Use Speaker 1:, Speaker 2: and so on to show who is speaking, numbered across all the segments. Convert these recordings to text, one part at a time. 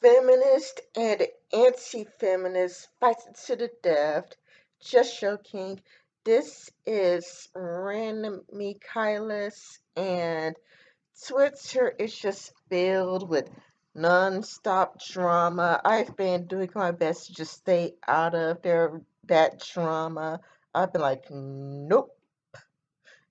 Speaker 1: Feminist and anti-feminist fighting to the death. Just joking. This is Random Michaelis, and Twitter is just filled with non-stop drama. I've been doing my best to just stay out of that drama. I've been like, nope,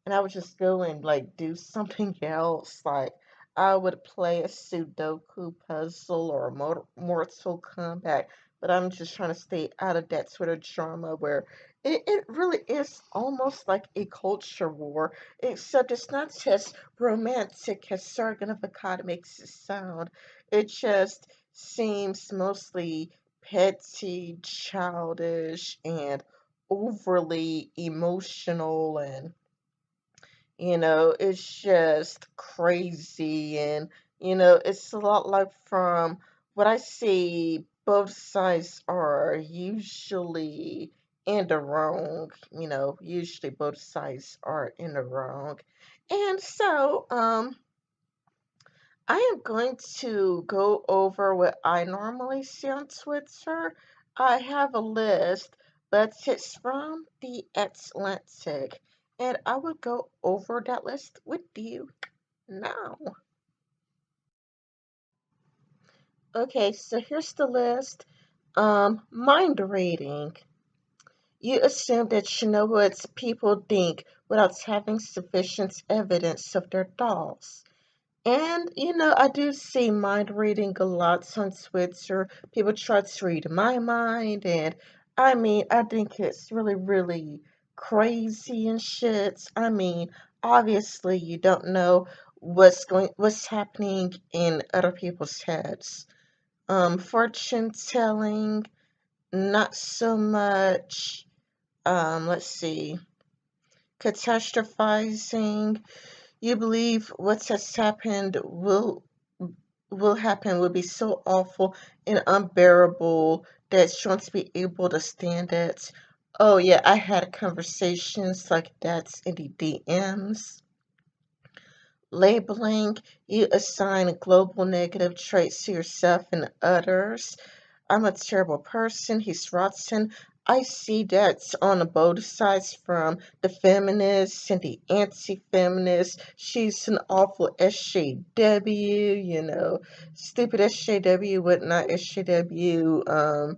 Speaker 1: and I would just go and like do something else. Like I would play a Sudoku puzzle or a Mortal Kombat, but I'm just trying to stay out of that Twitter drama where it really is almost like a culture war, except it's not just romantic as Sargon of Akkad makes it sound. It just seems mostly petty, childish, and overly emotional and it's just crazy. And, it's a lot like from what I see, both sides are usually in the wrong. Usually both sides are in the wrong. And so, I am going to go over what I normally see on Twitter. I have a list, but it's from the Atlantic, and I will go over that list with you now. Okay, so here's the list. Mind reading. You assume that you know what people think without having sufficient evidence of their thoughts. And, I do see mind reading a lot on Twitter. People try to read my mind, and I mean, I think it's really, really crazy and shit. I mean, obviously, you don't know what's happening in other people's heads. Fortune telling, not so much. Let's see, catastrophizing. You believe what has happened will happen will be so awful and unbearable that you want to be able to stand it. Oh yeah, I had conversations like that in the DMs. Labeling, you assign global negative traits to yourself and others. I'm a terrible person, he's rotten. I see that on both sides from the feminists and the anti-feminists. She's an awful SJW, stupid SJW, whatnot SJW.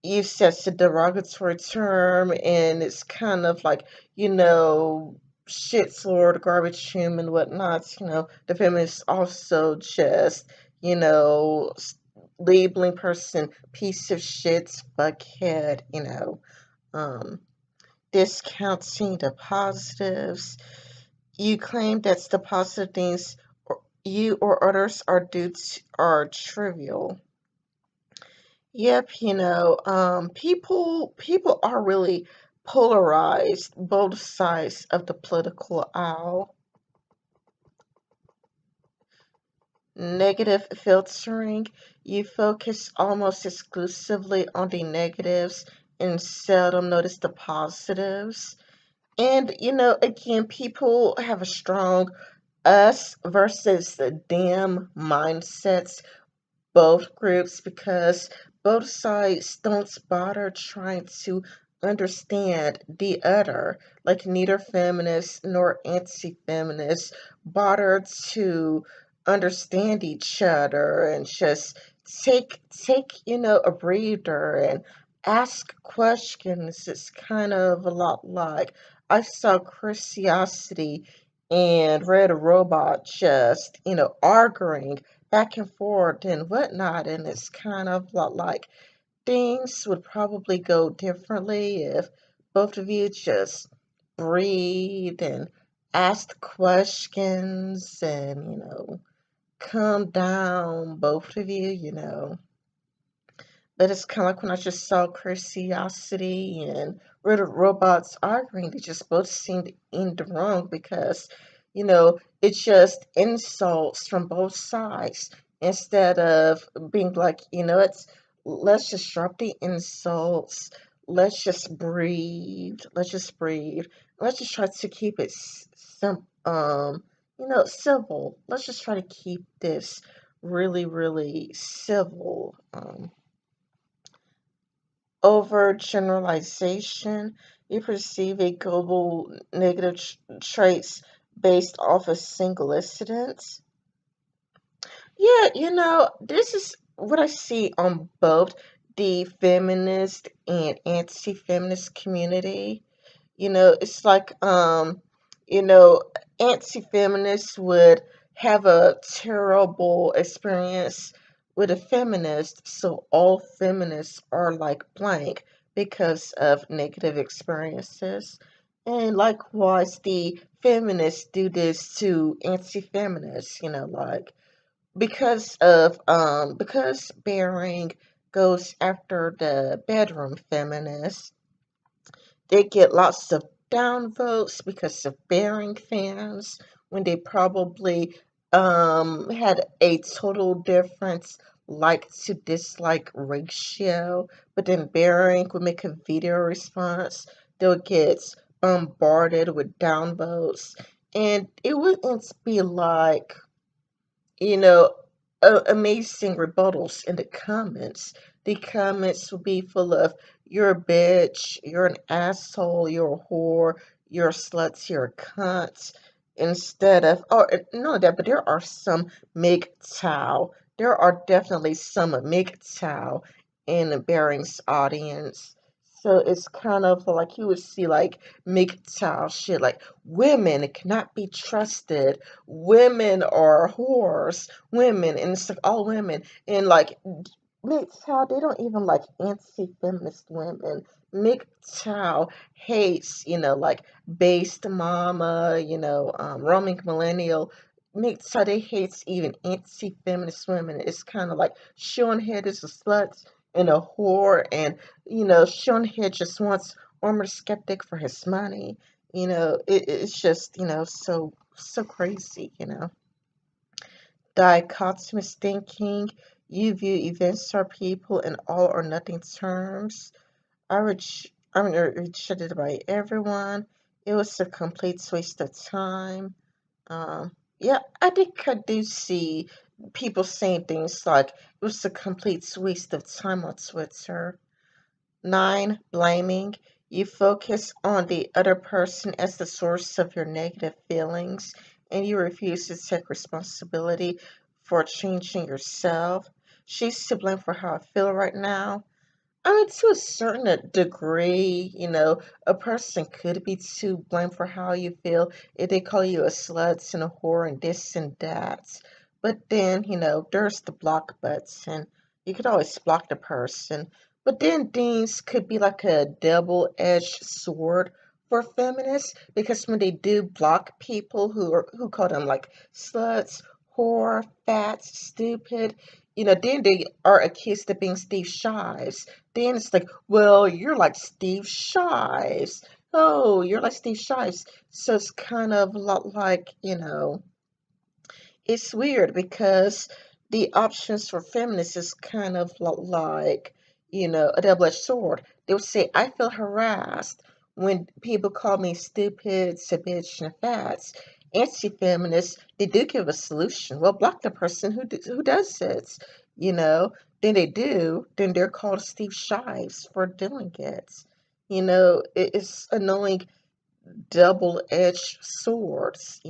Speaker 1: Use such a derogatory term, and it's kind of like, shit lord, garbage human, whatnot. The feminists also just, you know, labeling person piece of shit, buckhead, um, discounting the positives. You claim that the positive things you or others are trivial. Yep, people are really polarized, both sides of the political aisle. Negative filtering, you focus almost exclusively on the negatives and seldom notice the positives. And, again, people have a strong us versus the them mindsets, both groups, because both sides don't bother trying to understand the other. Like neither feminists nor anti-feminists bother to understand each other and just take a breather and ask questions. It's kind of a lot like I saw Curiosity and Red Robot just arguing back and forth and whatnot. And it's kind of like things would probably go differently if both of you just breathe and ask questions and, calm down, both of you. But it's kind of like when I just saw Curiosity and Rid of Robots arguing, they just both seemed in the wrong because, it's just insults from both sides instead of being like, let's just drop the insults, let's just breathe, let's just try to keep it civil. Let's just try to keep this really, really civil. Overgeneralization, you perceive a global negative traits based off a single incident. Yeah, this is what I see on both the feminist and anti-feminist community. It's like you know, anti-feminists would have a terrible experience with a feminist, so all feminists are like blank because of negative experiences. And likewise, the feminists do this to anti-feminists, like because Bering goes after the bedroom feminists, they get lots of downvotes because of Bering fans when they probably had a total difference like to dislike ratio, but then Bering would make a video response. They'll get bombarded with downvotes, and it wouldn't be like you know, amazing rebuttals in the comments. The comments will be full of, you're a bitch, you're an asshole, you're a whore, you're a slut, you're a cunt. Instead of, oh, no, that, but there are some MGTOW. There are definitely some MGTOW in Bering's audience. So it's kind of like you would see like MGTOW shit, like women cannot be trusted, women are whores, women, and it's like all women, and like MGTOW, they don't even like anti-feminist women. MGTOW hates, like based mama, roaming millennial. MGTOW, they hates even anti-feminist women. It's kind of like Sean Head is a slut and a whore, and Sean Head just wants Armored Skeptic for his money. It's just, so crazy. Dichotomous thinking. You view events or people in all or nothing terms. I'm rejected by everyone. It was a complete waste of time. Yeah, I think I do see people saying things like it was a complete waste of time on Twitter. 9. Blaming. You focus on the other person as the source of your negative feelings, and you refuse to take responsibility for changing yourself. She's to blame for how I feel right now. I mean, to a certain degree, a person could be to blame for how you feel if they call you a slut and a whore and this and that. But then, there's the block button. You could always block the person. But then things could be like a double-edged sword for feminists because when they do block people who call them like sluts, whore, fat, stupid, then they are accused of being Steve Shives. Then it's like, well, you're like Steve Shives. Oh, you're like Steve Shives. So it's kind of a lot like, it's weird because the options for feminists is kind of like, a double-edged sword. They would say, I feel harassed when people call me stupid, a bitch, and a fat. Anti-feminists, they do give a solution. Well, block the person who does it, you know. Then they do, then they're called Steve Shives for doing it. It's annoying double-edged swords.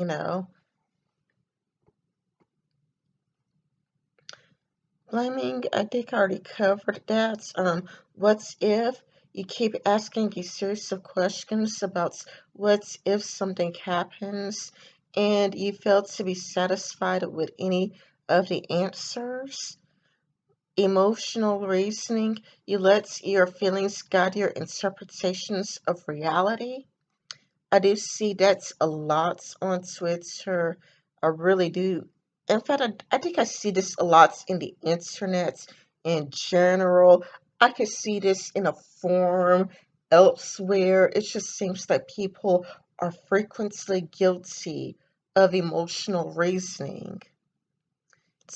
Speaker 1: Blaming, I think I already covered that. What if you keep asking a series of questions about what if something happens and you fail to be satisfied with any of the answers? Emotional reasoning, you let your feelings guide your interpretations of reality. I do see that's a lot on Twitter. I really do. In fact, I think I see this a lot in the internet in general. I could see this in a forum elsewhere. It just seems that people are frequently guilty of emotional reasoning.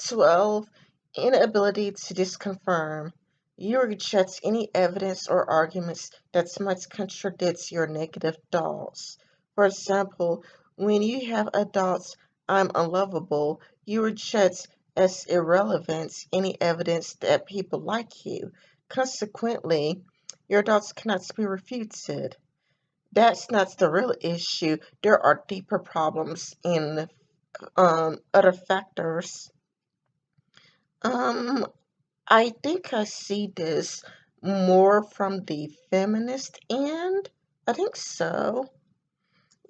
Speaker 1: 12. Inability to disconfirm. You reject any evidence or arguments that might contradict your negative thoughts. For example, when you have a thought, I'm unlovable, you reject as irrelevant any evidence that people like you. Consequently, your thoughts cannot be refuted. That's not the real issue. There are deeper problems in other factors. Um, I think I see this more from the feminist end. I think so.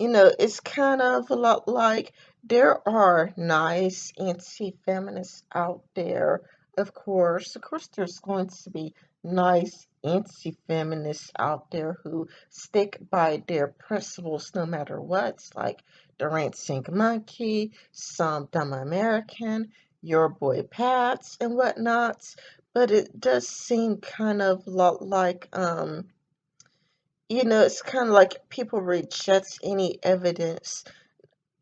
Speaker 1: It's kind of a lot like there are nice anti-feminists out there. Of course, there's going to be nice anti-feminists out there who stick by their principles no matter what, like the Dancing Monkey, some Dumb American, Your Boy Pats, and whatnot. But it does seem kind of a lot like it's kind of like people reject any evidence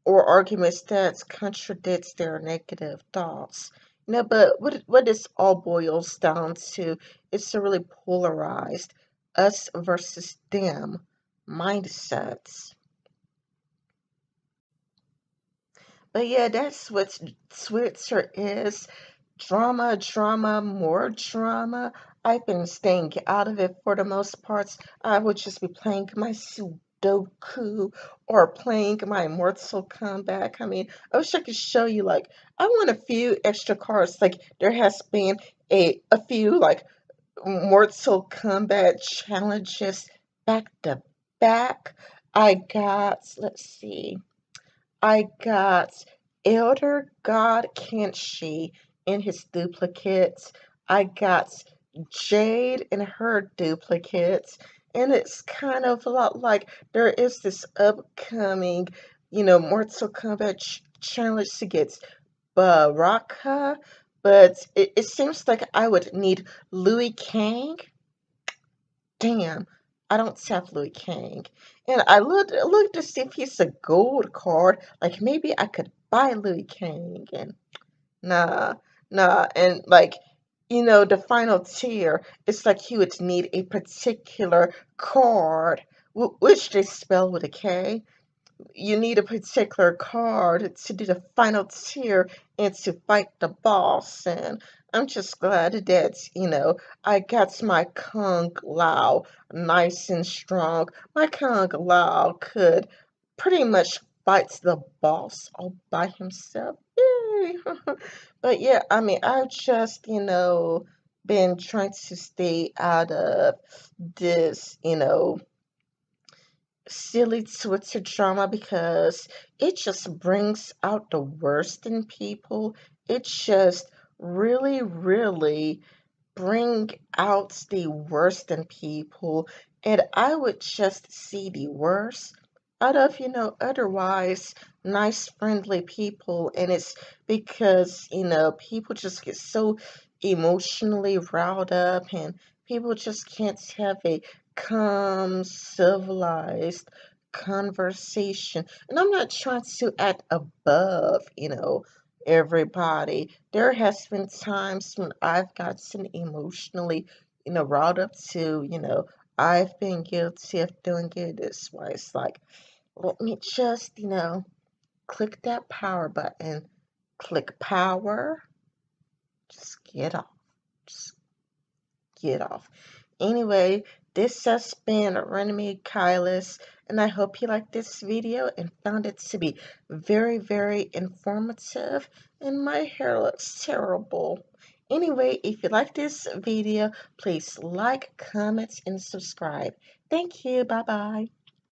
Speaker 1: or arguments that contradicts their negative thoughts. But what this all boils down to is a really polarized us versus them mindsets. But yeah, that's what Twitter is. Drama, drama, more drama. I've been staying out of it for the most part. I would just be playing my Sudoku or playing my Mortal Kombat. I mean, I wish I could show you, like, I want a few extra cards. Like, there has been a few, like, Mortal Kombat challenges back to back. I got, let's see. I got Elder God Kenshi and his duplicates. I got Jade and her duplicates. And it's kind of a lot like there is this upcoming, Mortal Kombat challenge to get Baraka, but it seems like I would need Louis Kang. Damn, I don't have Louis Kang. And I looked to see if he's a gold card. Like maybe I could buy Louis Kang. And nah, nah. And like, the final tier, it's like he would need a particular card, which they spell with a K. You need a particular card to do the final tier and to fight the boss. And I'm just glad that, I got my Kung Lao nice and strong. My Kung Lao could pretty much fight the boss all by himself. Yay! But yeah, I mean, I've just, been trying to stay out of this, silly Twitter drama because it just brings out the worst in people. It just really, really bring out the worst in people, and I would just see the worst out of, otherwise nice, friendly people, and it's because, people just get so emotionally riled up, and people just can't have a calm, civilized conversation. And I'm not trying to act above, everybody. There has been times when I've gotten emotionally, riled up to, I've been guilty of doing it this way. It's like, let me just, click that power button, click power, just get off, just get off. Anyway, this has been Renemy Kylis, and I hope you liked this video and found it to be very, very informative. And my hair looks terrible. Anyway, if you like this video, please like, comment, and subscribe. Thank you. Bye-bye.